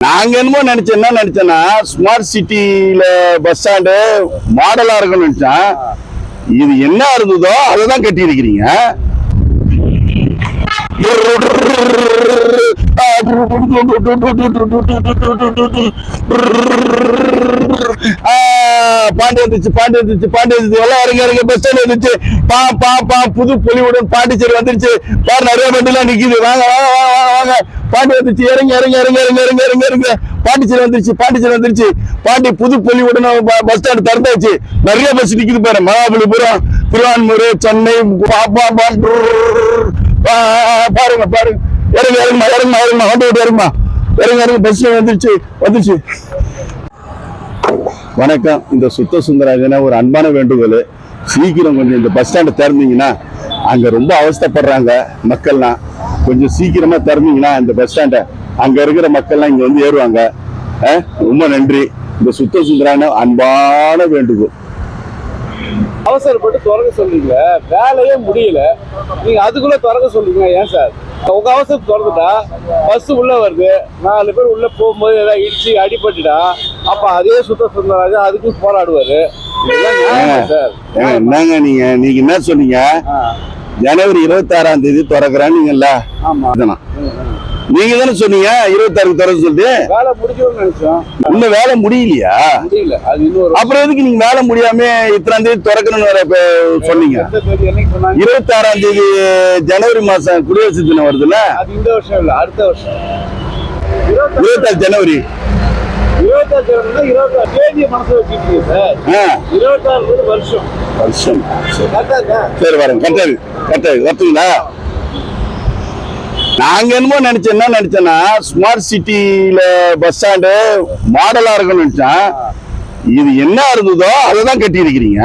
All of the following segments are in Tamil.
நாங்க என்னமோ என்ன நினைச்சேன்னா ஸ்மார்ட் சிட்டில பஸ் ஸ்டாண்டு மாடலா இருக்கும்னு நினைச்சேன். இது என்ன இருந்ததோ அதைதான் கட்டி இருக்கிறீங்க. பாண்டி வந்துச்சு எல்லாம் இறங்க பஸ் ஸ்டாண்ட் வந்துச்சு. புது பொலிவுடன் பாண்டிச்சேரி வந்துருச்சு. பாரு நிறைய வண்டிலாம் நிக்குது. வாங்க வாங்க வாங்க வாங்க பாண்டி வந்துச்சு. இறங்க பாண்டிச்சேரி வந்துருச்சு. பாண்டி புது பொலிவுடன் பஸ் ஸ்டாண்ட் திறந்தாச்சு. நிறைய பஸ் நிக்குது பாரு. மகாபலிபுரம், திருவான்மூர், சென்னை, பாருங்க பாருங்க. இறங்க பஸ் வந்துருச்சு. வணக்கம். இந்த சுத்த சுந்தராஜன ஒரு அன்பான வேண்டுகோள், சீக்கிரம் கொஞ்சம் இந்த பஸ் ஸ்டாண்டை திறந்தீங்கன்னா, அங்க ரொம்ப அவஸ்தப்படுறாங்க மக்கள்லாம். கொஞ்சம் சீக்கிரமா திறந்தீங்கன்னா இந்த பஸ் ஸ்டாண்டை, அங்க இருக்கிற மக்கள்லாம் இங்க வந்து ஏறுவாங்க. ரொம்ப நன்றி. இந்த சுத்த சுந்தரான அன்பான வேண்டுகோள். அவசரப்பட்டு திறக்க சொல்றீங்க, வேலையே முடியல, நீங்க அதுக்குள்ள திறக்க சொல்றீங்க. ஏன் சார் உங்க அவசரம் திறந்துட்டா பஸ் உள்ள வருது, 4 பேர் உள்ள போகும்போது ஏதாவது இடிச்சு அடிபட்டுட்டா அப்ப அதே சுத்த சுந்தராஜன் அதுக்கும் போராடுவாரு. என்னங்க நீங்க என்ன சொன்னீங்க? ஜனவரி 26ஆம் தேதி திறக்கிறான்னு. ஆமா, நீங்க தானே சொன்னீங்க 26 திறக்க சொல்லிட்டு. வேலை முடிஞ்சோம்னு நினைச்சோம். இன்னும் வேலை முடியலையா? முடியல. அது இன்னொரு அப்புறம் எதுக்கு நீங்க வேலை முடியாம இத்தனாம் தேதி திறக்கணும்னு சொன்னீங்க? 26ஆம் தேதி ஜனவரி மாசம் குடியரசு தினம் வருதுல்ல? அது இந்த வருஷம் இல்ல, அடுத்த வருஷம் 26 ஜனவரி. 26 தேதியை மனசு வச்சுட்டு சார். 26 வருஷம். சரி வரேன். கரெக்டா வரட்டுங்களா? நாங்க என்னமோ என்ன நினைச்சேன்னா ஸ்மார்ட் சிட்டில பஸ் ஸ்டாண்டு மாடலா இருக்கும்னு நினைச்சேன். இது என்ன இருந்ததோ அதைதான் கட்டி இருக்கிறீங்க.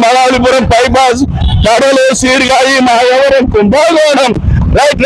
Mahabalipuram bypass, Cuddalore, Sirkazhi, Mayavaram, Kumbakonam, right